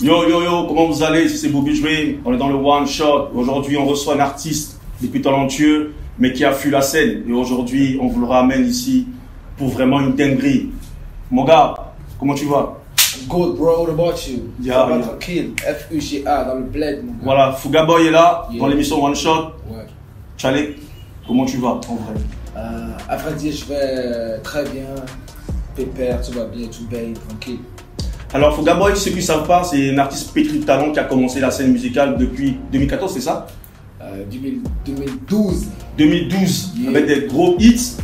Yo yo yo, comment vous allez? Ici c'est Bobby Dream, on est dans le One Shot. Aujourd'hui on reçoit un artiste des plus talentueux mais qui a fui la scène. Et aujourd'hui on vous le ramène ici pour vraiment une dinguerie. Mon gars, comment tu vas? Good bro, what about you? Yeah, yeah. Tranquille, F-U-G-A dans le bled mon gars. Voilà, Fouga Boy est là, Yeah. dans l'émission One Shot. Ouais. Tchalé, comment tu vas en vrai? À vrai dire, je vais très bien. Pépère, tout va bien, tout bien, tranquille. Alors Fouga Boy, ceux qui ne savent pas, c'est un artiste pétri de talent qui a commencé la scène musicale depuis 2014, c'est ça? 2012. 2012, Yeah. avec des gros hits.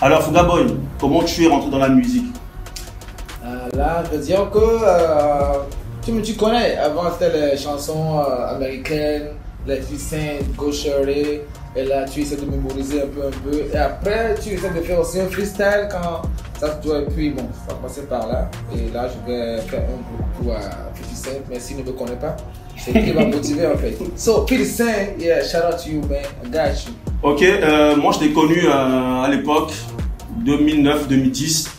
Alors Fouga Boy, comment tu es rentré dans la musique? Là, je veux dire que tu connais, avant c'était les chansons américaines, les 50 Cent, Go Shorty, et là tu essaies de mémoriser un peu, et après tu essaies de faire aussi un freestyle quand ça te doit, et puis bon, ça va passer par là, et là je vais faire un coup à 50 Cent, mais s'il ne me connaît pas, c'est qui va motiver en fait. So 50 Cent, yeah, shout out to you man, I got you. Ok, moi je t'ai connu à l'époque 2009-2010,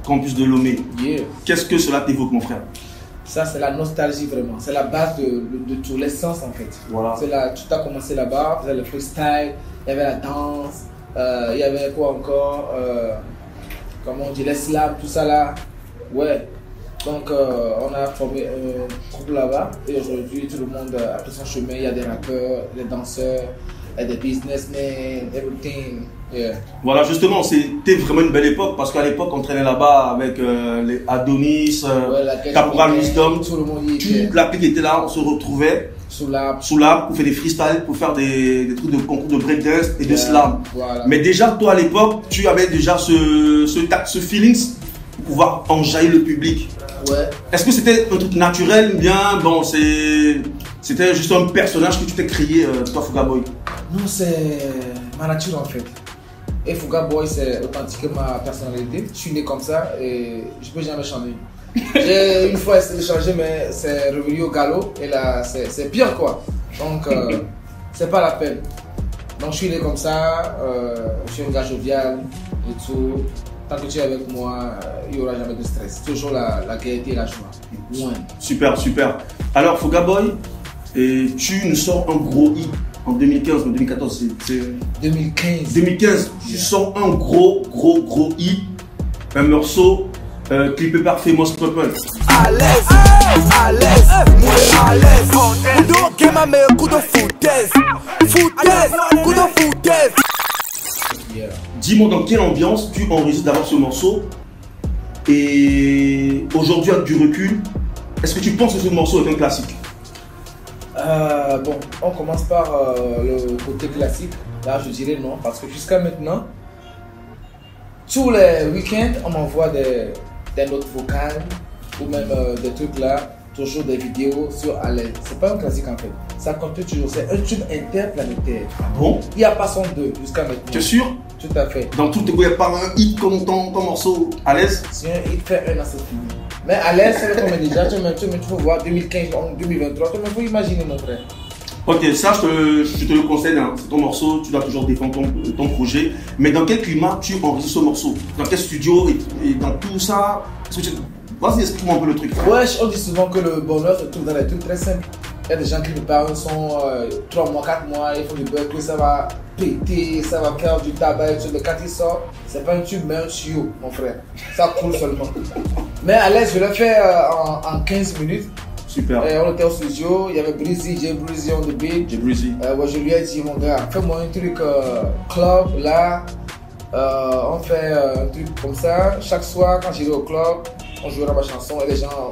Campus de Lomé. Yeah. Qu'est-ce que cela t'évoque mon frère? Ça, c'est la nostalgie vraiment. C'est la base de tout, l'essence en fait. Voilà. C'est là, tout a commencé là-bas, il y avait le freestyle, il y avait la danse, il y avait quoi encore, comment on dit, les slams, tout ça là. Ouais. Donc, on a formé un groupe là-bas et aujourd'hui, tout le monde a pris son chemin. Il y a des rappeurs, des danseurs, il y a des businessmen, everything. Yeah. Voilà, justement, c'était vraiment une belle époque parce qu'à l'époque, on traînait là-bas avec les Adonis, Caporal Wisdom. Tout le monde y était. Toute la clique était là, on se retrouvait Sous l'arbre. sous l'arbre pour faire des freestyles, pour faire des trucs de concours de breakdance et de slam. Voilà. Mais déjà, toi à l'époque, tu avais déjà ce feelings pour pouvoir enjailler le public. Ouais. Est-ce que c'était un truc naturel ou bien bon, c'était juste un personnage que tu t'es créé, toi Fouga Boy? Non, c'est ma nature en fait. Et Fouga Boy, c'est authentiquement ma personnalité. Je suis né comme ça et je peux jamais changer. J'ai une fois essayé de changer, mais c'est revenu au galop et là, c'est pire quoi. Donc, c'est pas la peine. Donc, je suis né comme ça, je suis un gars jovial et tout. Tant que tu es avec moi, il n'y aura jamais de stress. Toujours la gaieté et la joie. Ouais. Super, super. Alors Fouga Boy, et tu nous sors un gros hit en 2015 ou 2014, c'est 2015. 2015, tu sors un gros hit, un morceau clippé par Famous Purple. À l'aise, moi à l'aise. Kudo Kema me kudo foutaise, kudo foutaise. Yeah. Dis-moi dans quelle ambiance tu enregistres d'abord ce morceau et aujourd'hui avec du recul, est-ce que tu penses que ce morceau est un classique? Bon, on commence par le côté classique. Là, je dirais non, parce que jusqu'à maintenant, tous les week-ends, on m'envoie des notes vocales ou même des trucs là, toujours des vidéos sur à l'aise. C'est pas un classique en fait. Ça compte toujours. C'est un tube interplanétaire. Ah bon? Il n'y a pas son deux jusqu'à maintenant. Tu es sûr? Tout à fait. Dans tout, il n'y a pas un hit comme ton morceau à l'aise? Si un hit fait un an, c'est fini. Mais à l'aise, c'est comme déjà. Tu peux voir 2015, 2023. Tu peux imaginer mon frère. Ok, ça je te le conseille, hein. C'est ton morceau, tu dois toujours défendre ton projet. Mais dans quel climat tu enregistres ce morceau? Dans quel studio et dans tout ça? Vas-y, explique-moi un peu le truc. Ouais, on dit souvent que le bonheur se trouve dans les trucs très simples. Il y a des gens qui nous parlent, sont 3 mois, 4 mois, ils font du beurre, que ça va péter, ça va faire du tabac et tout. Mais quand il sort, c'est pas un tube, mais un tuyau, mon frère. Ça coule seulement. Mais à l'aise, je l'ai fait en 15 minutes. Super. Et on était au studio, il y avait Breezy, Jay Breezy on the beat. J'ai Breezy. Ouais, je lui ai dit, mon gars, fais-moi un truc club là. On fait un truc comme ça. Chaque soir, quand j'irai au club, on jouera ma chanson et les gens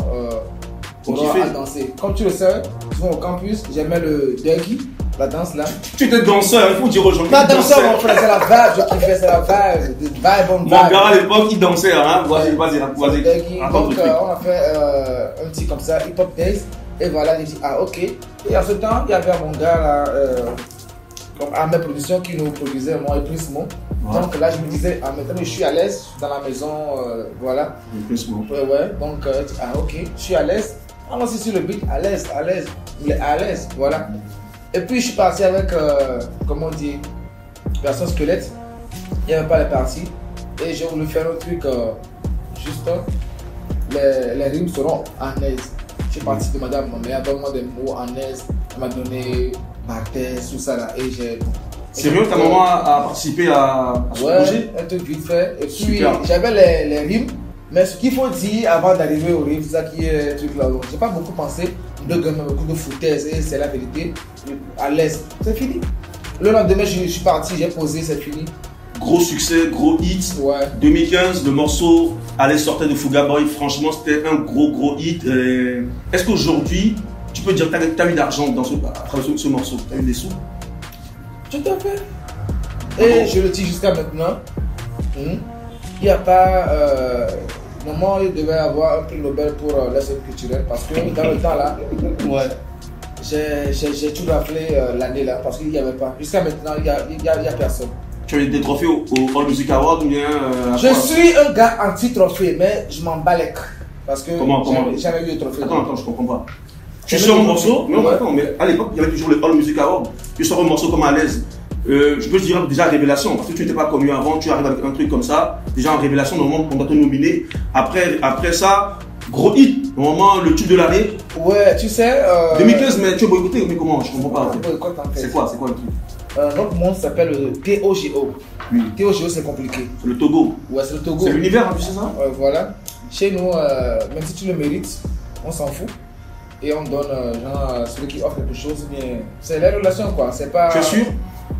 auront à danser. Comme tu le sais, souvent au campus, j'aimais le Dougie, la danse là. Tu étais danseur, il faut dire aux gens. Pas danseur, mon frère, c'est la vibe, je kiffais, c'est la vibe. Vibe on vibe. Mon gars à l'époque, il dansait, hein. Vas-y. Donc, on a fait un petit comme ça, hip hop days. Et voilà, j'ai dit, ah ok. Et en ce temps, il y avait mon gars là, comme à mes productions qui nous produisait, moi et Prismo. Ouais. Donc là, je me disais, ah maintenant je suis à l'aise dans la maison, voilà. Ouais, donc, ah ok, je suis à l'aise. Allons-y sur le beat, à l'aise, voilà. Et puis je suis parti avec, comment on dit, version squelette. Il n'y avait pas les parties. Et j'ai voulu faire un truc juste, les rimes seront en aise. suis parti demander à ma mère, donne-moi des mots en aise. Elle m'a donné Barthès, tout ça là. Et j'ai. Sérieux, ta maman a participé à ce projet? Un truc vite fait. Et puis, j'avais les rimes. Mais ce qu'il faut dire avant d'arriver au rimes, c'est ça qui est truc là. J'ai pas beaucoup pensé. Beaucoup de foutaise et c'est la vérité. À l'aise. C'est fini. Le lendemain, je suis parti, j'ai posé, c'est fini. Gros succès, gros hit. Ouais. 2015, le morceau allait sortir de Fuga Boy. Franchement, c'était un gros hit. Est-ce qu'aujourd'hui, tu peux dire que tu as eu d'argent à travers ce morceau? Tu as eu des sous? Tout à fait. Et je le dis jusqu'à maintenant. Il n'y a pas. Moment, il devait avoir un prix Nobel pour la scène culturelle. Parce que dans le temps là, j'ai tout rappelé l'année là. Parce qu'il n'y avait pas. Jusqu'à maintenant, il n'y a personne. Tu as eu des trophées au All Music Award ou bien je suis un gars anti-trophée, mais je m'en bats les couilles. Parce que j'avais eu des trophées. Attends, je comprends pas. Tu sors un morceau, non, attends, mais à l'époque, il y avait toujours le All Music Award. Tu sors un morceau comme à l'aise. Je peux te dire déjà révélation, parce que tu n'étais pas connu avant, tu arrives avec un truc comme ça. Déjà en révélation, normalement, on doit te nominer. Après ça, gros hit, normalement, le tube de l'année. Ouais, tu sais. 2015, mais tu veux boycotter, mais comment? Je comprends pas. C'est quoi le truc? Notre monde s'appelle le TOGO. Oui. TOGO, c'est compliqué. C'est le Togo. Ouais, c'est le Togo. C'est l'univers, tu sais ça? Voilà. Chez nous, même si tu le mérites, on s'en fout. Et on donne genre celui qui offre quelque chose, bien. C'est la relation quoi, c'est pas. Tu es sûr?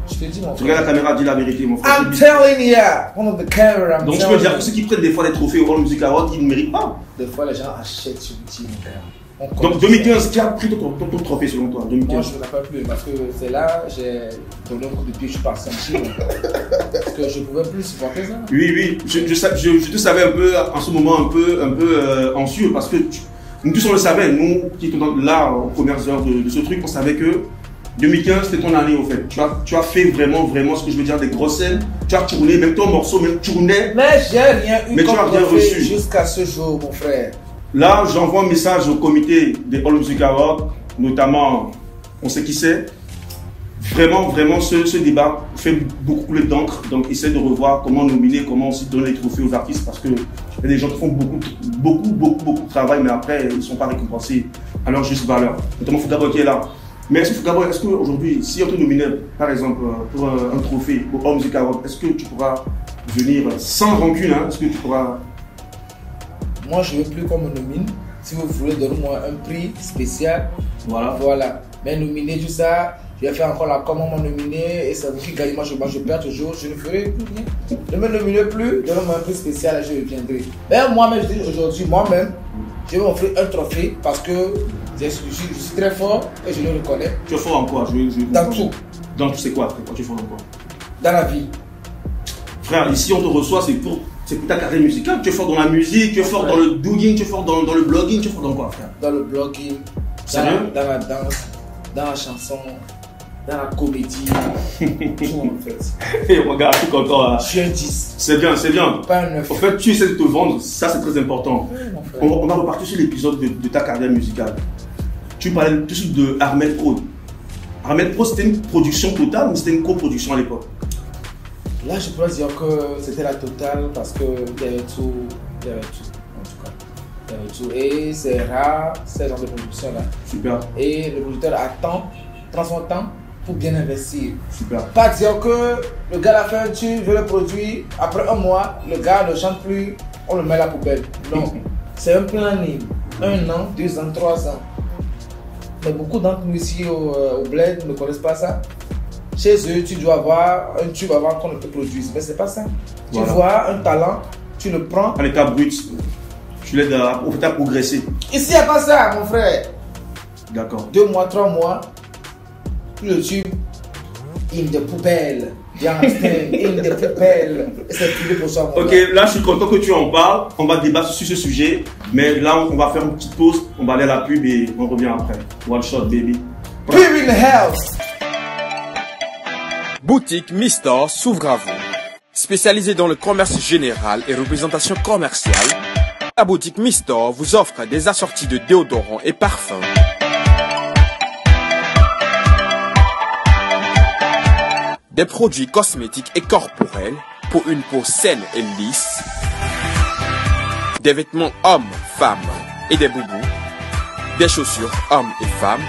Je te dis mon frère. Tu regardes la caméra, dis la vérité mon frère. I'm telling you, one of the camera. Donc tu peux dire que ceux qui prennent des fois des trophées au All Music Award, ils ne méritent pas. Des fois les gens achètent sur le mon frère. Donc 2015, qui a pris ton trophée selon toi? 2015. Moi je ne l'ai pas plus parce que c'est là j'ai donné un coup de pied, je suis parti en Chine. Parce que je ne pouvais plus supporter ça. Oui, je te savais un peu en ce moment un peu anxieux parce que nous tous on le savait, nous qui étions là aux premières heures de ce truc, on savait que 2015 c'était ton année au fait. Tu as fait vraiment ce que je veux dire, des grosses scènes. Tu as tourné, même ton morceau, même tourné. Mais j'ai rien eu comme trophée jusqu'à ce jour, mon frère. Là, j'envoie un message au comité des All Music Awards, notamment, on sait qui c'est. Vraiment, ce débat fait beaucoup couler d'encre. Donc, essaie de revoir comment nominer, comment aussi donner les trophées aux artistes parce que il y a des gens qui font beaucoup de travail, mais après, ils ne sont pas récompensés à leur juste valeur. Notamment Fuga Boy qui est là. Mais est-ce qu'aujourd'hui, si on te nominait, par exemple, pour un trophée au All Music Awards, est-ce que tu pourras venir sans rancune, hein? Est-ce que tu pourras... Moi, je ne veux plus qu'on me nomine. Si vous voulez, donnez-moi un prix spécial. Voilà. Mais nominer tout ça, je vais faire encore la com, on m'a nominé et c'est vous qui gagnez. Moi, je perds toujours. Je ne ferai plus rien. Ne me nominez plus, donnez-moi un prix spécial et je reviendrai. Mais moi-même, je dis aujourd'hui, je vais offrir un trophée parce que je suis très fort et je le reconnais. Tu es fort en quoi? Dans tout. Dans tout, c'est quoi? Tu es fort en quoi? Dans la vie. Frère, ici on te reçoit, c'est pour ta carrière musicale. Tu es fort dans la musique, tu es fort dans le dogging, tu es fort dans le blogging, tu es fort dans quoi, frère? Dans le blogging, dans la danse, dans la chanson, dans la comédie, tout en fait. Et regarde, tout content. Je suis un 10. C'est bien. Pas un 9. En fait, tu essaies de te vendre, ça c'est très important. Oui, on va repartir sur l'épisode de ta carrière musicale. Tu parlais tout de suite de Ahmed Pro. Ahmed Pro, c'était une production totale, mais c'était une coproduction à l'époque. Là, je pourrais dire que c'était la totale parce qu'il y avait tout. En tout cas, il y avait tout. Et c'est rare, ce genre de production-là. Super. Et le producteur attend, prend son temps pour bien investir. Super. Pas dire que le gars l'a fait un tube, veut le produit, après un mois, le gars ne chante plus, on le met à la poubelle. Non. C'est un planning. 1 an, 2 ans, 3 ans. Mais beaucoup d'entre nous ici au Bled ne connaissent pas ça. Chez eux, tu dois avoir un tube avant qu'on ne te produise. Mais c'est pas ça. Voilà. Tu vois un talent, tu le prends. En état brut, tu l'aides à progresser. Ici, il n'y a pas ça, mon frère. D'accord. 2 mois, 3 mois, le tube, in the poubelle. In the poubelle. C'est plus pour ça. Ok, là, je suis content que tu en parles. On va débattre sur ce sujet. Mais là, on va faire une petite pause. On va aller à la pub et on revient après. One shot, baby. Pub in the house. Boutique Mister s'ouvre à vous. Spécialisée dans le commerce général et représentation commerciale, la boutique Mister vous offre des assortis de déodorants et parfums, des produits cosmétiques et corporels pour une peau saine et lisse, des vêtements hommes, femmes et des boubous, des chaussures hommes et femmes,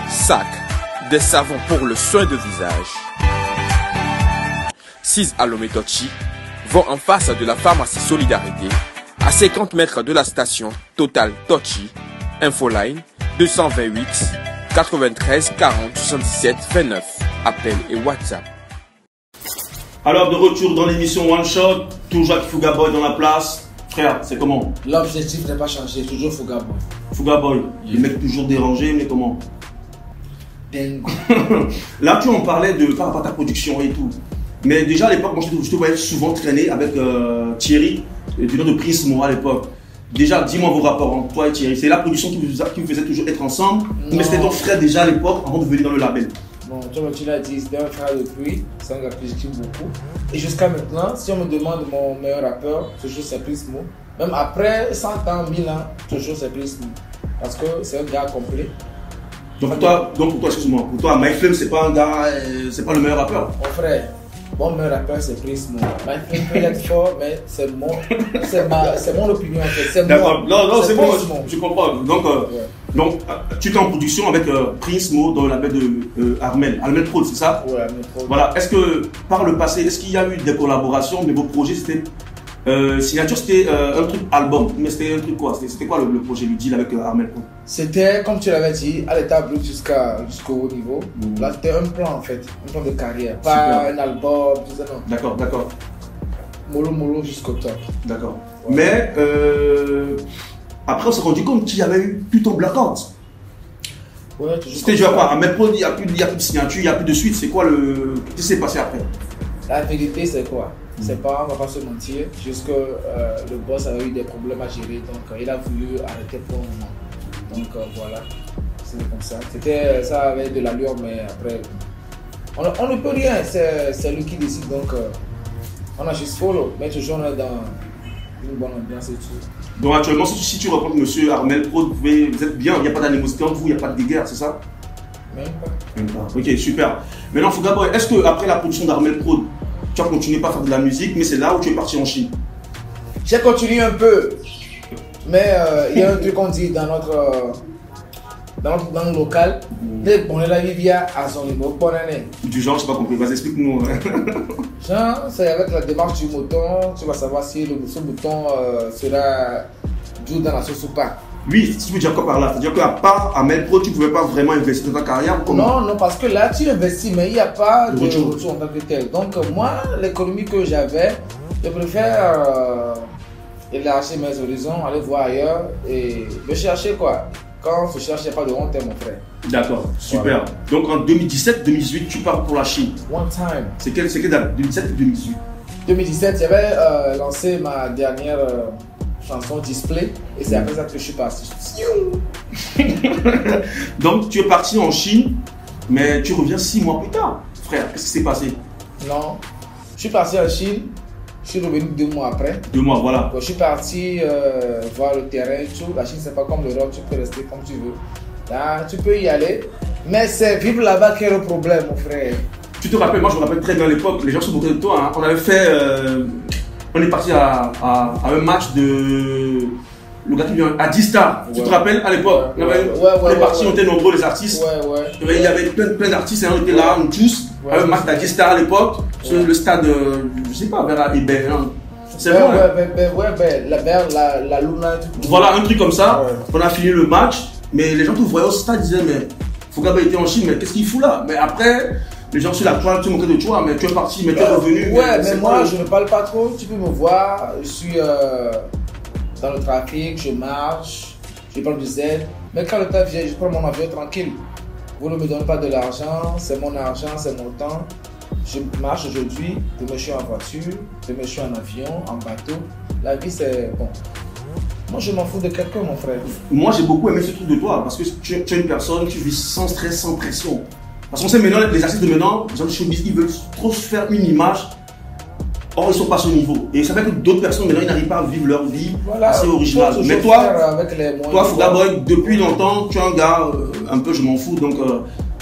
sacs, des savons pour le soin de visage. 6 à Lomé-Tochi vont en face de la pharmacie Solidarité, à 50 mètres de la station Total Tochi. Infoline 228 93 40 77 29. Appel et WhatsApp. Alors de retour dans l'émission One Shot, toujours avec Fouga Boy dans la place. Frère, c'est comment? L'objectif n'a pas changé, toujours Fouga Boy. Fouga Boy, les mecs toujours dérangés, mais comment? Dingue. Là tu en parlais de par rapport à ta production et tout. Mais déjà à l'époque, moi je te voyais souvent traîner avec Thierry, du nom de Prismo à l'époque. Déjà, dis-moi vos rapports entre toi et Thierry. C'est la production qui vous faisait toujours être ensemble, mais c'était ton frère déjà à l'époque avant de venir dans le label. Bon, comme tu l'as dit, c'était un frère depuis, c'est un gars que j'aime beaucoup. Et jusqu'à maintenant, si on me demande mon meilleur rappeur, toujours c'est Prismo. Même après 100 ans, 1000 ans, toujours c'est Prismo. Parce que c'est un gars complet. Donc pour toi, excuse-moi, pour toi, Mike Flame, c'est pas un gars, c'est pas le meilleur rappeur. Mon frère, mon meilleur rappeur c'est Prismo. Mike Flame peut être fort, mais c'est mon opinion en fait. C'est d'accord, non, c'est bon, je comprends. Donc, tu es en production avec Prismo dans le label de Armel Prod, c'est ça? Ouais, Armel Prod. Voilà, est-ce que par le passé, est-ce qu'il y a eu des collaborations, mais vos projets c'était. Signature c'était un truc album, mais c'était un truc quoi? C'était quoi le projet, le deal avec Armel Prod? C'était, comme tu l'avais dit, à l'état brut jusqu'au haut niveau. Là, c'était un plan en fait, un plan de carrière. Pas un album, tout ça, non. D'accord. Mollo jusqu'au top. D'accord. Ouais. Mais après, on s'est rendu compte qu'il y avait eu tout en blackout. Ouais, toujours. C'était déjà quoi? Armel Prod, il n'y a plus de signature, il n'y a plus de suite. C'est quoi qu'est-ce qui s'est passé après? La vérité, c'est quoi? C'est pas, on va pas se mentir, juste que le boss avait eu des problèmes à gérer, donc il a voulu arrêter pour un moment. Donc voilà, c'est comme ça. Ça avait de l'allure, mais après, on ne peut rien, c'est lui qui décide, donc on a juste follow, mais toujours on est dans une bonne ambiance et tout. Donc actuellement, si tu rencontres monsieur Armel Prod, vous êtes bien, il n'y a pas d'animosité entre vous, il n'y a pas de guerre, c'est ça? Même pas. Ok, super. Maintenant, Fouga Boy, est-ce qu'après la production d'Armel Prod, tu as continué pas à faire de la musique, mais c'est là où tu es parti en Chine? J'ai continué un peu, mais il y a un truc qu'on dit dans notre langue locale. Bon, la vie via à son niveau. Du genre, je n'ai pas compris, vas-y, explique-nous. Genre, c'est avec la démarche du mouton, tu vas savoir si ce mouton sera dur dans la sauce ou pas. Oui, tu veux dire quoi par là? C'est-à-dire qu'à part Armel Prod, tu ne pouvais pas vraiment investir dans ta carrière? Non, parce que là, tu investis, mais il n'y a pas de retour en tant que tel. Donc, moi, l'économie que j'avais, je préfère élargir mes horizons, aller voir ailleurs et me chercher quoi. Quand on se cherche, il n'y a pas de honte, mon frère. D'accord, super. Voilà. Donc, en 2017-2018, tu pars pour la Chine. One time. C'est quelle date? 2017 ou 2018? 2017, j'avais lancé ma dernière chanson Display et c'est après ça que je suis parti. Donc tu es parti en Chine, mais tu reviens 6 mois plus tard. Frère, qu'est-ce qui s'est passé? Non, je suis parti en Chine, je suis revenu 2 mois après. 2 mois, voilà. Donc, je suis parti voir le terrain et tout. La Chine, c'est pas comme l'Europe, tu peux rester comme tu veux. Là, tu peux y aller, mais c'est vivre là-bas qui est le problème, mon frère. Tu te rappelles, moi je me rappelle très bien à l'époque, les gens se moquaient de toi. Hein. On avait fait. On est parti à un match de. Le gars qui vient à D-Star. Ouais. Tu te rappelles à l'époque? On est parti, on était nombreux les artistes. Il y avait plein d'artistes et on était là, on tous. Un match à D-Star à l'époque, sur le stade, je sais pas, vers Hébert. C'est vrai. La Luna. Voilà, un truc comme ça. On a fini le match, mais les gens qui voyaient au stade disaient, mais Fouga Boy était en Chine, mais qu'est-ce qu'il fout là? Mais après. Les gens sur la toile, tu moquais de toi, mais tu es parti, mais tu es revenu. Ouais, mais moi je ne parle pas trop, tu peux me voir, je suis dans le trafic, je marche, je parle du Z. Mais quand le temps vient, je prends mon avion tranquille. Vous ne me donnez pas de l'argent, c'est mon argent, c'est mon temps. Je marche aujourd'hui, demain je suis en voiture, demain je suis en avion, en bateau. La vie c'est bon. Moi je m'en fous de quelqu'un, mon frère. Moi j'ai beaucoup aimé ce truc de toi, parce que tu es une personne qui vit sans stress, sans pression. Parce qu'on sait maintenant, les artistes de maintenant, les gens de showbiz, ils veulent trop se faire une image. Or, ils ne sont pas à ce niveau. Et ça fait que d'autres personnes, maintenant, ils n'arrivent pas à vivre leur vie assez originale. Mais toi, Fouga Boy, depuis longtemps, tu es un gars, un peu, je m'en fous. Donc,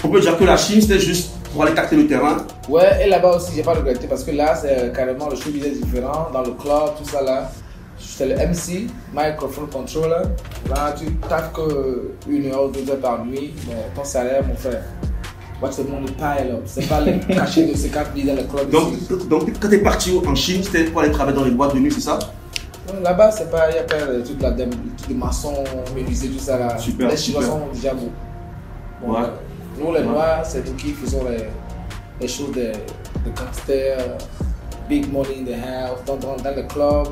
on peut dire que la Chine, c'était juste pour aller tacter le terrain. Ouais, et là-bas aussi, j'ai pas regretté parce que là, c'est carrément le showbiz est différent. Dans le club, tout ça là. J'étais le MC, microphone controller. Là, tu taffes que 1 heure ou 2 heures par nuit, mais ton salaire, mon frère, moi, c'est mon pile up. C'est pas les cachets de 50 000 dans le club. Donc, quand tu es parti en Chine, c'était pour aller travailler dans les boîtes de nuit, c'est ça? Là-bas, il n'y a pas toute la toute de maçons, menuisiers, tout ça là. Super, les Chinois sont déjà beaux. Bon, ouais. Nous, les Noirs, c'est nous qui faisons les choses de gangsters, big money in the house, dans le club.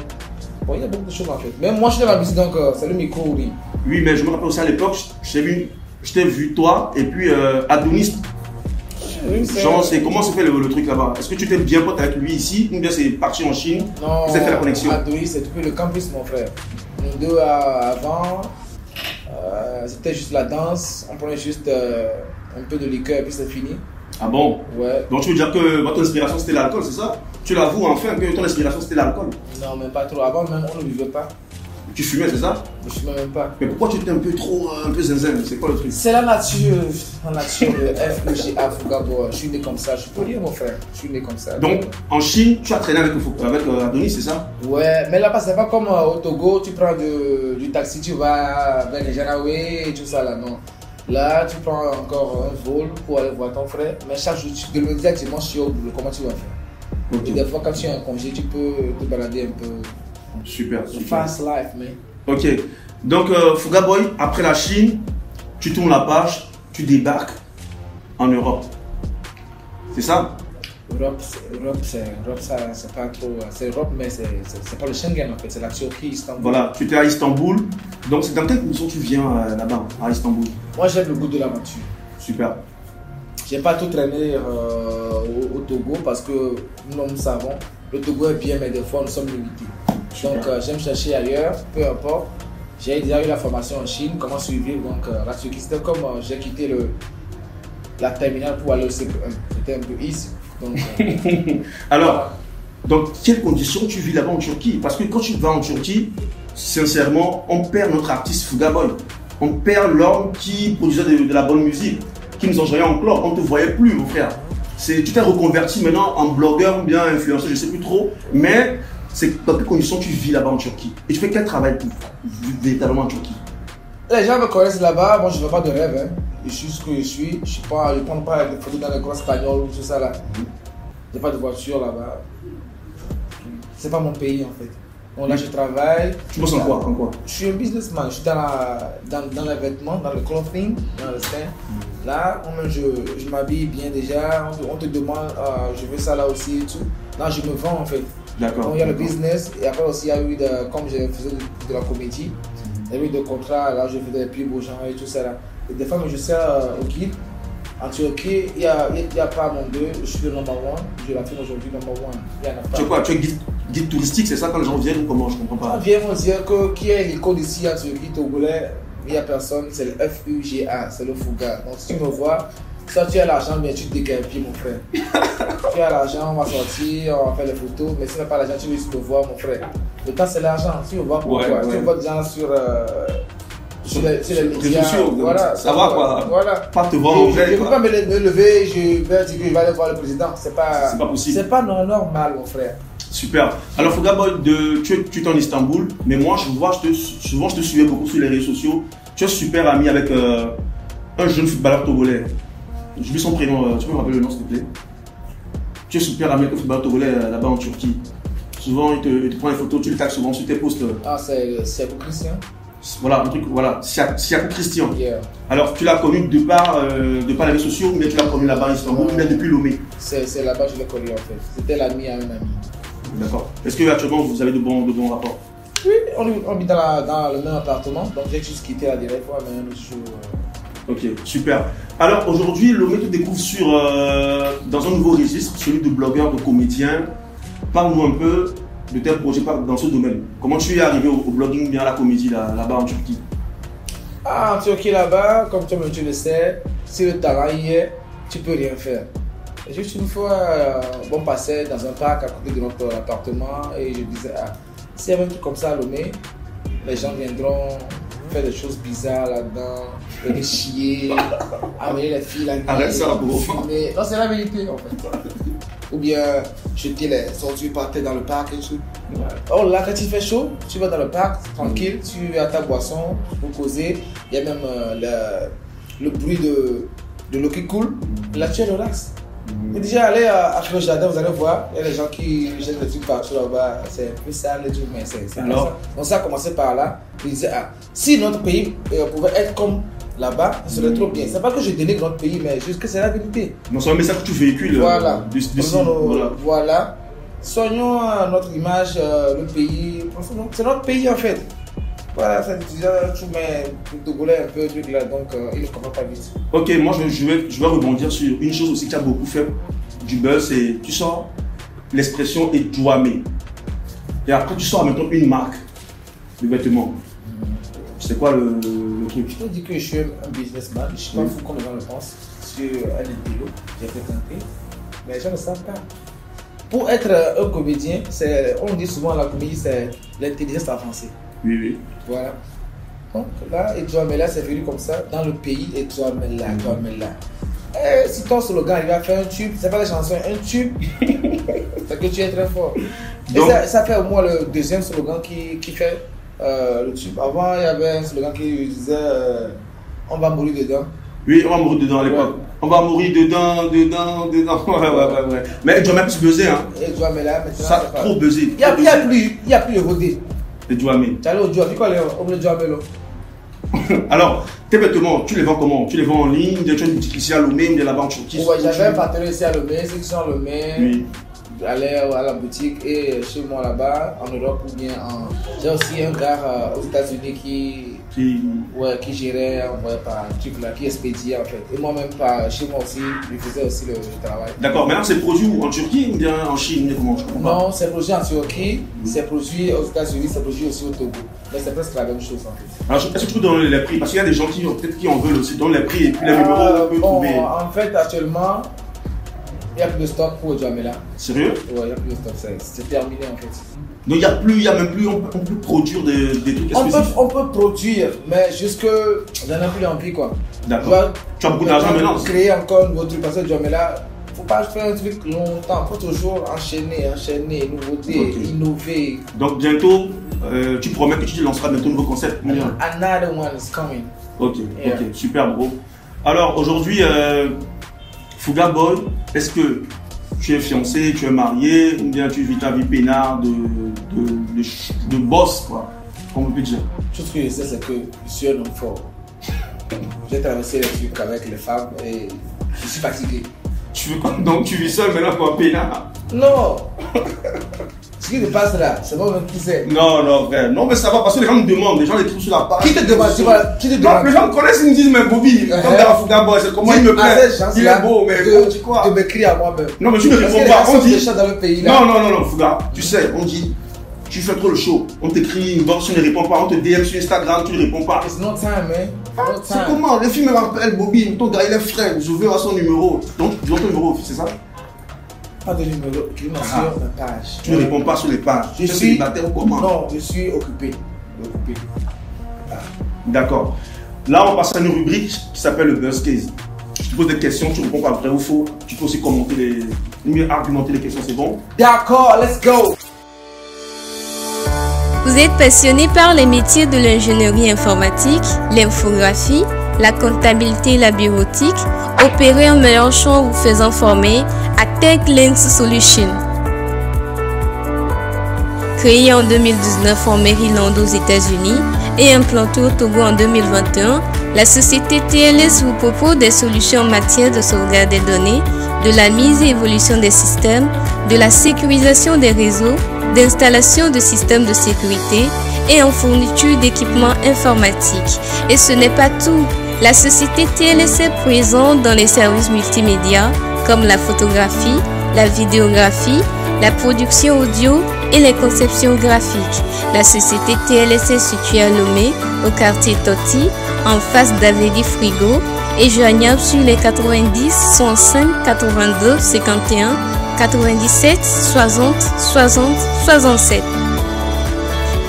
Bon, il y a beaucoup de choses en fait. Même moi, je suis dans la musique, donc c'est le micro, oui. Oui, mais je me rappelle aussi à l'époque, je t'ai vu toi et puis Adonis. Oui, genre, comment se fait le truc là-bas? Est-ce que tu t'es bien pote avec lui ici ou bien c'est parti en Chine? Non, vous avez fait la connexion? Adonis, c'est depuis le campus, mon frère. Nous deux avant, c'était juste la danse, on prenait juste un peu de liqueur et puis c'est fini. Ah bon? Ouais. Donc tu veux dire que votre inspiration c'était l'alcool, c'est ça? Tu l'avoues enfin que ton inspiration c'était l'alcool? Non, même pas trop. Avant même, on ne buvait pas. Tu fumais, c'est ça? Je ne fumais même pas. Mais pourquoi tu étais un peu zinzin? C'est quoi le truc? C'est la nature. La nature de FUGA Fugabo. Je suis né comme ça. Je peux dire, mon frère. Je suis né comme ça. Donc, en Chine, tu as traîné avec Adonis, c'est ça? Ouais, mais là-bas, c'est pas comme au Togo. Tu prends du taxi, tu vas vers les Jaraoué et tout ça là. Non. Là, tu prends encore un vol pour aller voir ton frère. Mais chaque jour, de le dire dimanche, tu es au boulot. Comment tu vas faire? Okay. Et des fois, quand tu as un congé, tu peux te balader un peu. Super. Fast life, man. Ok. Donc, Fuga Boy, après la Chine, tu tournes la page, tu débarques en Europe. C'est ça? Europe, c'est pas trop. C'est Europe, mais c'est pas le Schengen en fait, c'est la Turquie, Istanbul. Voilà, tu étais à Istanbul. Donc, c'est dans quelle condition tu viens là-bas, à Istanbul? Moi, j'aime le goût de l'aventure. Super. J'ai pas tout traîné au Togo parce que nous savons, le Togo est bien, mais des fois nous sommes limités. Donc j'aime chercher ailleurs, peu importe. J'ai déjà eu la formation en Chine, comment suivre. Donc la Turquie, c'était comme j'ai quitté la terminale pour aller au CP1. C'était un peu easy. Donc, alors, dans quelles conditions tu vis là-bas en Turquie? Parce que quand tu vas en Turquie, sincèrement, on perd notre artiste Fuga Boy. On perd l'homme qui produisait de la bonne musique, qui nous enjoyait en club. On ne te voyait plus, mon frère. Tu t'es reconverti maintenant en blogueur ou bien influenceur, je ne sais plus trop. Mais c'est dans quelles conditions tu vis là-bas en Turquie? Et tu fais quel travail véritablement en Turquie? Les gens me connaissent là-bas, moi je ne veux pas de rêve. Hein. Je suis ce que je suis. Je ne prends pas des photos dans les grands espagnols ou tout ça là. Je n'ai pas de voiture là-bas. C'est pas mon pays en fait. Donc là je travaille. Tu bosses en quoi? Je suis un businessman. Je suis dans les vêtements, dans le clothing, dans le sein. Là, je m'habille bien déjà. On te demande, je veux ça là aussi et tout. Là, je me vends en fait. D'accord. Donc il y a le business et après aussi il y a eu, comme je faisais de la comédie, il y a eu des contrats. Là, je faisais des pubs aux gens et tout ça là. Et des fois, je sers au guide. En Turquie, il n'y a pas mon deux. Je suis le number one. Je l'affirme aujourd'hui number one. Il y en a pas. Tu es quoi? Tu es guide touristique, c'est ça quand les gens viennent ou comment? Je comprends pas. On vient me dire que qui est l'icône ici en Turquie, Togolais, il n'y a personne, c'est le FUGA, c'est le Fuga. Donc si tu me vois, si tu as l'argent, bien tu te décapes, mon frère. Tu as l'argent, on va sortir, on va faire les photos, mais si tu n'as pas l'argent, tu veux juste me voir, mon frère. Le temps c'est l'argent, tu me vois pourquoi. Tu me vois des gens sur les médias, voilà, ça va quoi. Voilà. Pas te voir en vrai. Je ne peux pas me lever, je vais dire que je vais aller voir le président. C'est pas possible. C'est pas normal, mon frère. Super. Alors, Fuga Boy, tu es en Istanbul, mais moi, souvent, je te suivais beaucoup sur les réseaux sociaux. Tu es super ami avec un jeune footballeur togolais. J'oublie son prénom, tu peux me rappeler le nom, s'il te plaît? Tu es super ami avec un footballeur togolais là-bas en Turquie. Souvent, il te prend des photos, tu le tags souvent sur tes posts. Ah, c'est Christian? Voilà, un truc, voilà, Siakou Christian. Yeah. Alors, tu l'as connu de par les réseaux sociaux, mais tu l'as connu là-bas à Istanbul, mais depuis Lomé. C'est là-bas que je l'ai connu en fait. C'était l'ami à un ami. D'accord. Est-ce que actuellement vous avez de bons rapports? Oui, on vit dans le même appartement, donc j'ai juste quitté la dernière fois, mais un autre jour. Ok, super. Alors aujourd'hui, Lomé te découvre dans un nouveau registre, celui de blogueur, de comédien. Parle-nous un peu de tes projets dans ce domaine. Comment tu es arrivé au blogging, bien à la comédie là-bas en Turquie? Ah, en Turquie là-bas, comme tu le sais, si le talent y est, tu peux rien faire. Et juste une fois, on passait dans un parc à côté de notre appartement et je disais, s'il y avait un truc comme ça à Lomé, les gens viendront faire des choses bizarres là-dedans, venir chier, amener les filles là. Arrête ça, bro. Mais non, c'est la vérité en fait. Ou bien jeter les ordures par terre dans le parc et tout. Oh là, quand il fait chaud, tu vas dans le parc, tranquille, tu as ta boisson pour causer. Il y a même le bruit de l'eau qui coule. Là, tu es relax. Et déjà, allez à le jardin, vous allez voir, il y a des gens qui jettent des trucs partout là-bas. C'est un peu sale, les trucs, mais c'est ça. Donc, ça a commencé par là. Je disais, si notre pays pouvait être comme là-bas, ce serait trop bien. C'est pas que je dénigre notre pays, mais juste que c'est la vérité. Non, c'est un message que tu véhicules. Voilà. Voilà. Soignons notre image, le pays. C'est notre pays en fait. Voilà, ça dit tu mets le Togolais un peu truc là, donc il ne comprend pas vite. Ok, moi je vais rebondir sur une chose aussi qui a beaucoup fait du buzz, c'est tu sors l'expression Edouamé. Et après tu sors maintenant une marque de vêtements. C'est quoi le truc? Je te dis que je suis un businessman, je ne suis pas fou comme les gens le pensent. Je suis un intello, j'ai fait tenter, mais les gens ne savent pas. Pour être un comédien, on dit souvent la comédie c'est l'intelligence avancée. Oui. Voilà. Donc là, Edouamé, c'est venu comme ça, dans le pays, Edouamé. Si ton slogan il va faire un tube, c'est pas la chanson, un tube, c'est que tu es très fort. Donc, et ça fait au moins le deuxième slogan qui fait le tube. Avant, il y avait un slogan qui disait on va mourir dedans. Oui, on va mourir dedans à l'époque. Ouais. On va mourir dedans. Ouais. Mais Edouamé a plus buzzé, hein. Edouamé là, maintenant. Ça a trop buzzé. Il n'y a plus de rodé. Edouamé. Tu as le Edouamé, quoi, le Edouamé là? Alors, tes vêtements, tu les vends comment? Tu les vends en ligne? Tu as une boutique ici à Lomé, ou de là-bas en Turquie? J'avais un partenaire ici à Lomé, ceux qui sont à Lomé. Oui. Aller à la boutique et chez moi là-bas, en Europe ou bien j'ai aussi un gars aux États-Unis qui gérait, envoyé par un truc là, qui expédiait en fait. Et moi-même, chez moi aussi, je faisais aussi le travail. D'accord, maintenant c'est produit où? En Turquie ou bien en Chine? Comment je comprends? Non, c'est produit en Turquie, c'est produit aux États-Unis, c'est produit aussi au Togo. Mais c'est presque la même chose en fait. Alors, est-ce que tu peux donner les prix? Parce qu'il y a des gens qui en veulent aussi, donnent les prix et puis les numéros on peut trouver. En fait, actuellement, il n'y a plus de stock pour Edouamé là. Sérieux? Ouais, il n'y a plus de stock, c'est terminé en fait. Donc il n'y a même plus, on peut produire des trucs spécifiques. On peut produire, mais jusque j'en ai plus envie quoi. D'accord. Tu as beaucoup d'argent maintenant. Créer encore un nouveau truc parce que Edouamé là, faut pas faire un truc longtemps, faut toujours enchaîner, nouveauté, innover. Donc bientôt, tu promets que tu lanceras bientôt un nouveau concept. Another one is coming. Ok, super bro. Alors aujourd'hui, Fouga Boy, est-ce que tu es fiancé, tu es marié, ou bien tu vis ta vie peinard de boss, quoi, comme on peut dire? Tout ce que je sais, c'est que je suis un homme fort. J'ai traversé les trucs avec les femmes et je suis fatigué. Tu veux quoi? Donc tu vis seul maintenant pour un peinard? Non. Ce qui te passe là, c'est pas même qui c'est. Non, frère. Non, mais ça va parce que les gens me demandent, les gens les trouvent sur la page. Qui te demande? Qui te demande? Les gens me connaissent, ils me disent, mais Bobby, comme dans Fouga Boy, c'est comment il me plaît. Il est beau, mais on dit quoi? De m'écrire à moi-même. Non, mais tu ne réponds pas. On dit. Dans le pays, là. Non, Fouga, tu sais, on dit, tu fais trop le show. On t'écrit une box, tu ne réponds pas. On te DM sur Instagram, tu ne réponds pas. It's no time, man. C'est comment? Les filles me rappellent Bobby, ton gars, il est frère, je veux avoir son numéro. Donc, tu donnes ton numéro, c'est ça? Pas de numéro, écris-moi sur la page. Tu ne réponds pas sur les pages. Je suis célibataire ou comment? Non, je suis occupé. D'accord. Là, on passe à une rubrique qui s'appelle le Buzz Case. Je te pose des questions, tu réponds pas vrai ou faux. Tu peux aussi commenter argumenter les questions, c'est bon? D'accord, let's go! Vous êtes passionné par les métiers de l'ingénierie informatique, l'infographie, la comptabilité et la bureautique? Opérez un meilleur choix en vous faisant former à TechLinks Solutions. Créé en 2019 en Maryland aux États-Unis et implanté au Togo en 2021, la société TLS vous propose des solutions en matière de sauvegarde des données, de la mise et évolution des systèmes, de la sécurisation des réseaux, d'installation de systèmes de sécurité et en fourniture d'équipements informatiques. Et ce n'est pas tout. La société TLS est présente dans les services multimédia comme la photographie, la vidéographie, la production audio et les conceptions graphiques. La société TLS est située à Lomé, au quartier Toti, en face d'Avedi Frigo et joignable sur les 90 105 82 51 97 60 60 67.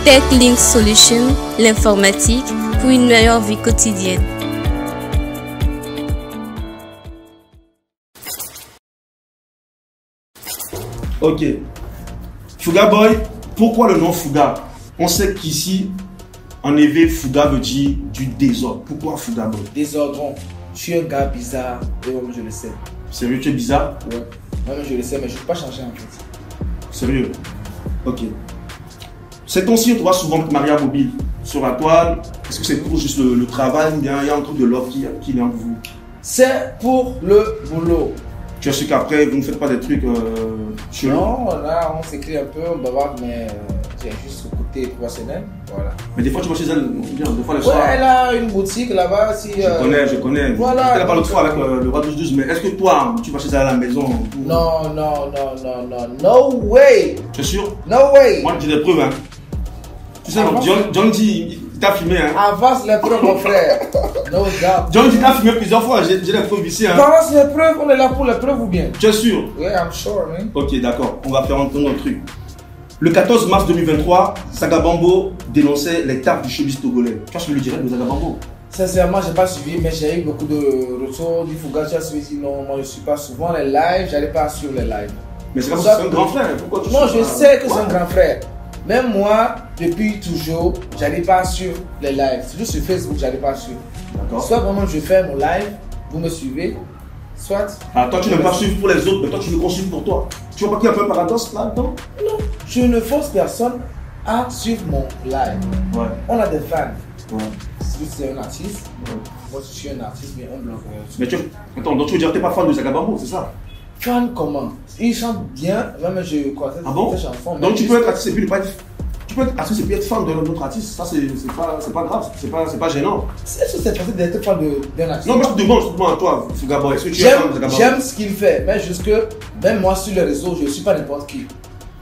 TechLinks Solutions, l'informatique pour une meilleure vie quotidienne. Ok. Fouga Boy, Pourquoi le nom Fouga? On sait qu'ici, en éveil, Fouga veut dire du désordre. Pourquoi Fouga? Désordre. Je suis un gars bizarre et moi je le sais. Sérieux, tu es bizarre? Ouais. Moi-même je le sais, mais je ne peux pas changer en fait. Sérieux? Ok. Ces temps-ci, on te voit souvent Maria Mobile sur la toile. Est-ce que c'est pour juste le travail ou bien il y a un truc de l'offre qui est entre vous? C'est pour le boulot. Tu sais qu'après, vous ne faites pas des trucs chelous? Non, là, on s'écrit un peu, on bavard, mais c'est juste le côté professionnel. Voilà. Mais des fois, tu vas chez elle, bien, des fois les Ouais, soirs. elle a une boutique là-bas. Si, Je connais. Voilà. J'étais là-bas l'autre fois avec le roi 12-12, mais est-ce que toi, tu vas chez elle à la maison? Non. No way. Tu es sûr? No way. Moi, j'ai des preuves. Hein. Tu sais, John dit, il t'a filmé. Hein. Avance les preuves, mon frère. No doubt. John dit, il t'a filmé plusieurs fois. J'ai des preuves ici. Hein. Avance les preuves, on est là pour les preuves ou bien? Tu es sûr? Oui, I'm sure, man. Ok, d'accord. On va faire entendre un truc. Le 14 mars 2023, Sagabambo dénonçait les tares du showbiz togolais. Tu as suivi le direct de Sagabambo? Sincèrement, je n'ai pas suivi, mais j'ai eu beaucoup de retours. Du Fouga, tu as suivi? Non, moi je ne suis pas souvent les lives, je n'allais pas sur les lives. Mais c'est un grand frère. Pourquoi tu Non, je sais que c'est un grand frère. Même moi, depuis toujours, je n'allais pas sur les lives. C'est juste sur Facebook, je n'allais pas sur. D'accord. Soit vraiment je fais mon live, vous me suivez, soit. Ah, toi, tu n'aimes pas suivre pour les autres, mais toi, tu veux qu'on suive pour toi. Tu vois pas qu'il y a un peu un paradoxe là-dedans? Non, je ne force personne à suivre mon live. Ouais. On a des fans. Ouais. Si tu es un artiste, Ouais. moi je suis un artiste, mais un blogueur. Mais tu... Attends, donc tu veux dire que tu n'es pas fan de Sagabambo, c'est ça? Fan comment? Il chante bien, même je crois que Ah bon? cette chanson. Donc tu peux être artiste et puis ne pas être... Tu peux être artiste et puis être fan de notre artiste, ça c'est pas grave, c'est pas gênant. Est-ce que c'est facile d'être fan d'un artiste? Non, mais je te demande à toi, Fugabo, est-ce que tu es fan de Sagabambo? J'aime ce qu'il fait, mais jusque, même moi sur les réseaux, je ne suis pas n'importe qui.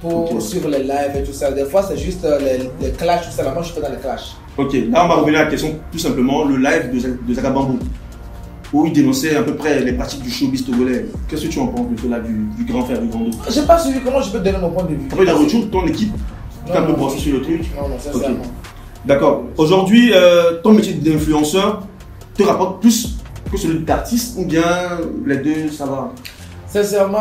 Pour suivre les lives et tout ça. Des fois, c'est juste les clashs, tout ça. Là, moi, je suis pas dans les clashs. Ok, là on va revenir à la question, tout simplement, le live de Sagabambo, où il dénonçait à peu près les pratiques du showbiz togolais. Qu'est-ce que tu en penses de cela, du grand frère, du grand dos? J'ai pas suivi, comment je peux te donner mon point de vue? Tu as eu des retours de ton équipe? Tu t'es un peu brossé sur le truc? Non, sincèrement. Okay. D'accord. Aujourd'hui, ton métier d'influenceur te rapporte plus que celui d'artiste ou bien les deux, ça va? Sincèrement,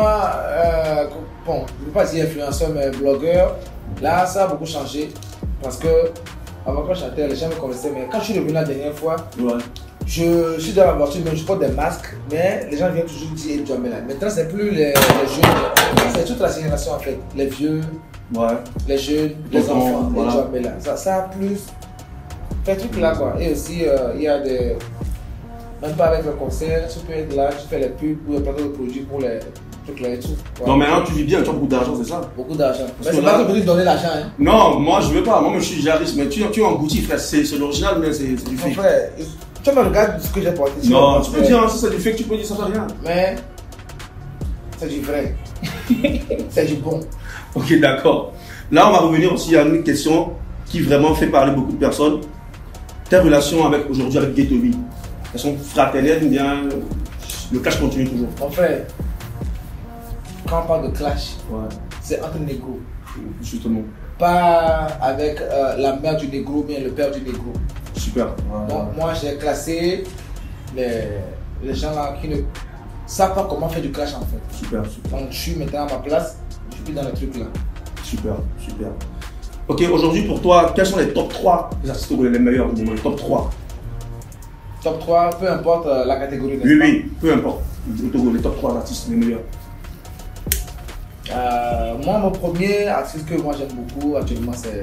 bon, je ne veux pas dire influenceur, mais blogueur, là, ça a beaucoup changé. Parce que, avant quand je chantais, les gens me connaissaient, mais quand je suis revenu la dernière fois, Ouais. je suis dans la voiture, mais je porte des masques, mais les gens viennent toujours dire John Mela. Maintenant, c'est plus les jeunes, c'est toute la génération en fait. Les vieux, Ouais. les jeunes, les enfants, voilà. les John Mela. Ça a plus fait truc là quoi. Et aussi, il y a des. Même pas avec le concert, tu peux être là, tu fais les pubs pour les plateaux de produits pour les trucs là et tout. Non, maintenant tu vis bien, tu as beaucoup d'argent, c'est ça? Beaucoup d'argent. Mais que c'est là- pas que de donner l'argent. Hein. Non, moi je veux pas, moi je suis jariste, mais tu es engouti, frère, c'est l'original, mais c'est du Mon fake. frère, tu me regardes ce que j'ai porté. Non, tu peux dire, hein, si c'est du fake, tu peux dire ça fait rien. Mais c'est du vrai. C'est du bon. Ok, d'accord. Là, on va revenir aussi à une question qui vraiment fait parler beaucoup de personnes. Tes relations aujourd'hui avec Ghetto-Vie, elles sont fraternelles ou bien le clash continue toujours? Mon frère, quand on parle de clash, Ouais, c'est entre négros. justement. Pas avec la mère du négro, mais le père du négro. Super. Donc moi j'ai classé les gens là qui ne savent pas comment faire du clash en fait. Super. Donc je suis maintenant à ma place, je suis plus dans le truc là. Super. Ok, aujourd'hui pour toi, quels sont les top 3 des artistes togolais, les meilleurs, les top 3? Top 3, peu importe la catégorie. Oui, peu importe. Le Togo, les top 3 artistes, les meilleurs. Moi, mon premier artiste que moi j'aime beaucoup actuellement, c'est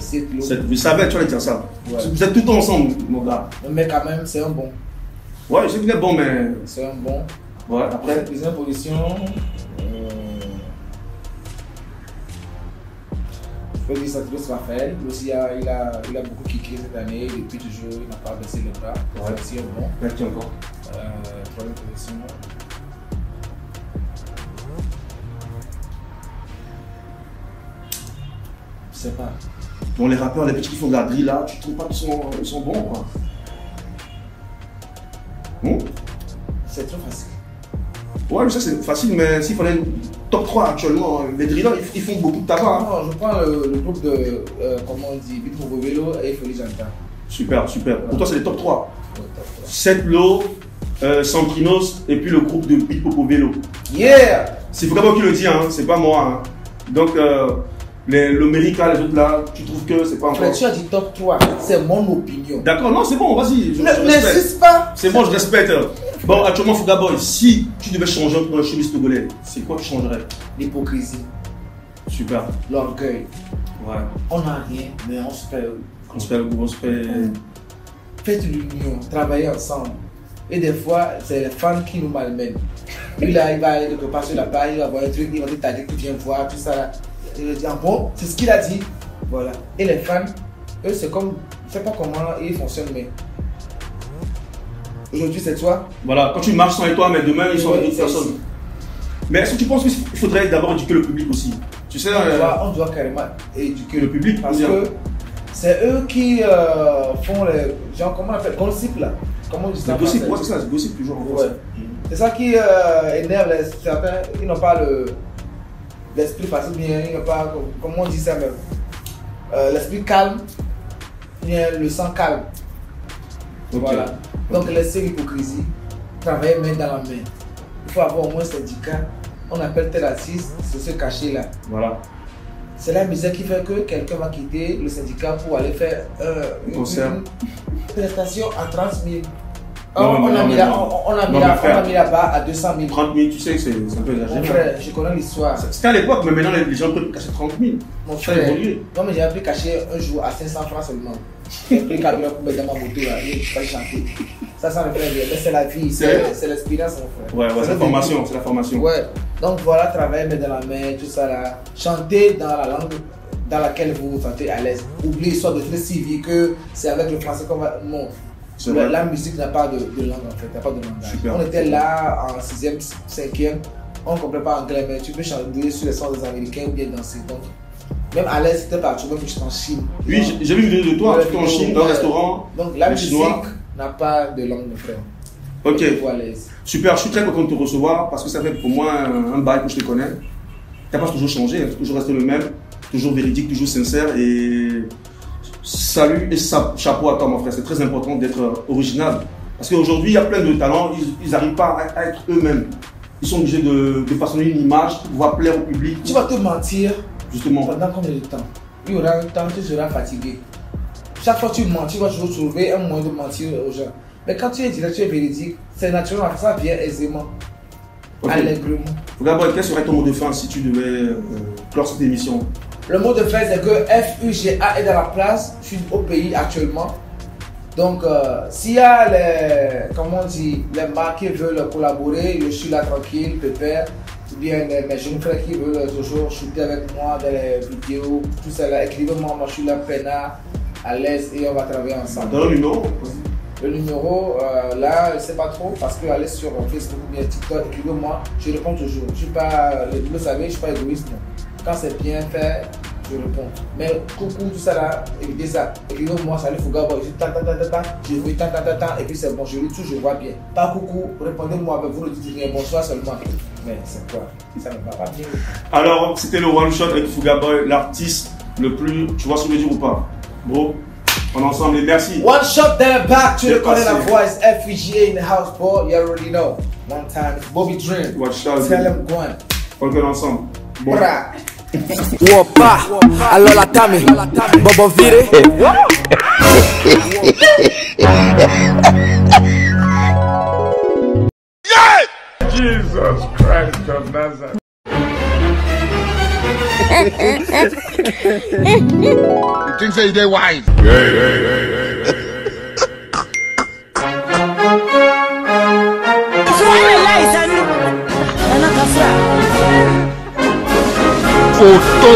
Seth Lo. Je savais, tu allais dire ça. Ouais. Vous êtes tout le temps ensemble, mon gars. Mais quand même, c'est un bon. Ouais, je sais qu'il est bon, mais. C'est un bon. Ouais, Après, après. deuxième position. Je peux dire Santos Raphaël. Lui aussi, il a beaucoup kické cette année. Depuis toujours, il n'a pas baissé le bras. Ouais. C'est aussi un bon. Qui encore? Troisième position. Je sais pas. Bon, les rappeurs, les petits qui font de la drill là, tu trouves pas qu'ils sont bons, quoi? C'est trop facile. Ouais, mais ça c'est facile, mais s'il fallait top 3 actuellement, les drillers ils font beaucoup de tabac. Hein. Non, je prends le groupe de, comment on dit, Bit Movo Vélo et Folie Janta. Super. Pour toi, c'est les top 3. Ouais, top 3. Seth Lo, Santrinos et puis le groupe de Beat Popo Vélo. Yeah! C'est Fugabo qui le dit, hein, c'est pas moi. Hein. Donc, le Mérica, les autres là, tu trouves que c'est pas encore... Tu as dit top 3, c'est mon opinion. D'accord, non, c'est bon, vas-y. N'insiste pas. C'est bon, je respecte. Bon, actuellement, Fouga Boy, si tu devais changer un peu chez togolais, c'est quoi tu changerais? L'hypocrisie. Super. L'orgueil. Ouais. On n'a rien, mais on se fait. On se fait. Faites l'union, travaillez ensemble. Et des fois, c'est les fans qui nous malmènent. Lui là, il va aller quelque part sur la page, il va voir un truc, il va dire t'as dit que tu viens voir, tout ça là. Il va dire ah bon, c'est ce qu'il a dit. Voilà. Et les fans, eux, c'est comme. Je sais pas comment ils fonctionnent, mais. Aujourd'hui, c'est toi. Voilà, quand tu marches sans toi, mais demain, ils sont d'autres personnes. Mais est-ce que tu penses qu'il faudrait d'abord éduquer le public aussi? Tu sais, on doit carrément éduquer le public parce que c'est eux qui font les gens, comment on appelle, gossip là. Comment on dit ça? Gossip, ouais, c'est ça, c'est gossip toujours en ouais. C'est ça qui énerve certains, ils n'ont pas l'esprit facile, bien, ils n'ont pas, comment on dit ça même, l'esprit calme, bien le sang calme. Okay. Voilà. Donc laissez l'hypocrisie, travailler main dans la main. Il faut avoir au moins un syndicat. On appelle tel artiste, c'est se cacher là. Voilà. C'est la misère qui fait que quelqu'un va quitter le syndicat pour aller faire une prestation à 30 000. On a mis là-bas à 200 000. 30 000, tu sais que c'est un peu exagéré. Mon frère, je connais l'histoire. C'était à l'époque, mais maintenant les gens peuvent cacher 30 000. Mon frère, non mais j'ai appris cacher un jour à 500 francs seulement. J'ai pris le camion pour mettre dans ma moto là, je ne peux pas chanter. Ça me fait bien, mais c'est la vie, c'est l'expérience mon frère. Ouais, c'est la formation, c'est la formation. Ouais, donc voilà, travailler main dans la main, tout ça là. Chanter dans la langue dans laquelle vous vous sentez à l'aise. Oubliez soit de très civil que c'est avec le français qu'on va... Non. La musique n'a pas de langue en fait, n'a pas de langage. Super. On était là en 6e, 5e, on ne comprenait pas anglais, mais tu peux chanter sur les sons des Américains ou bien danser. Donc, même à l'aise, c'était partout, même juste en Chine. Oui, j'ai vu une vidéo de toi, tu es en Chine, dans un restaurant. Donc la musique n'a pas de langue, mon frère. Ok. Super, je suis très content de te recevoir parce que ça fait pour moi un bail que je te connais. Tu n'as pas toujours changé, tu as toujours resté le même, toujours véridique, toujours sincère et. Salut et chapeau à toi mon frère, c'est très important d'être original. Parce qu'aujourd'hui il y a plein de talents, ils n'arrivent pas à être eux-mêmes. Ils sont obligés de façonner une image pour pouvoir plaire au public. Tu vas te mentir justement pendant combien de temps? Il y aura un temps où tu seras fatigué. Chaque fois que tu mens, tu vas toujours trouver un moyen de mentir aux gens. Mais quand tu es direct, tu es véridique, c'est naturel, ça vient aisément, allègrement. Regarde, quel serait ton mot de fin si tu devais clore cette émission? Le mot de fin, c'est que FUGA est dans la place. Je suis au pays actuellement. Donc, s'il y a les marques qui veulent collaborer, je suis là tranquille, pépère. Ou bien mes jeunes frères qui veulent toujours shooter avec moi dans les vidéos, tout ça là, écrivez-moi, moi je suis là, peinard, à l'aise et on va travailler ensemble. Dans le numéro? Le numéro, là, je ne sais pas trop parce que allez sur Facebook ou bien TikTok, écrivez-moi, je réponds toujours. Je suis pas, vous le savez, je ne suis pas égoïste. Non. Quand c'est bien fait, je réponds. Mais coucou, tout ça là, évitez ça. Écrivez-moi, salut Fouga Boy, je veux tant, et puis c'est bon, je lis tout, je vois bien. Pas coucou, répondez-moi avec vous, ne dites rien, bonsoir seulement. Mais c'est quoi? Ça ne va pas bien. Alors, c'était le one shot avec Fouga Boy, l'artiste le plus. Tu vois ce que je veux dire ou pas? Bro, on est ensemble et merci. One shot there back, tu reconnais la voix, FUGA in the house, bro, you already know. One time, Bobby Dream. One shot. Tell him go on. On est ensemble. Bon. Wopa, alors la tame, bobo vire. Jesus Christ of Nazareth. You think say they wise? Photo.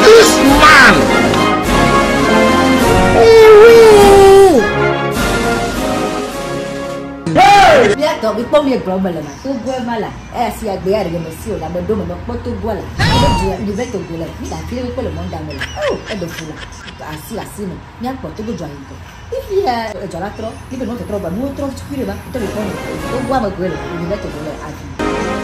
This man. Bientôt, il faut mieux problème là. Tout bois mal là. Si y a des arrêts de monsieur là, mais demain pas tout bois là. Il va te boire là. Il a fait le monde dans là. Oh, et de fou là. Assis non. N'y a pas tout bois là. Il y a già l'altro, il venuto trova molto oscuro, ma tutto il fondo. Non guarda quello, il va te boire.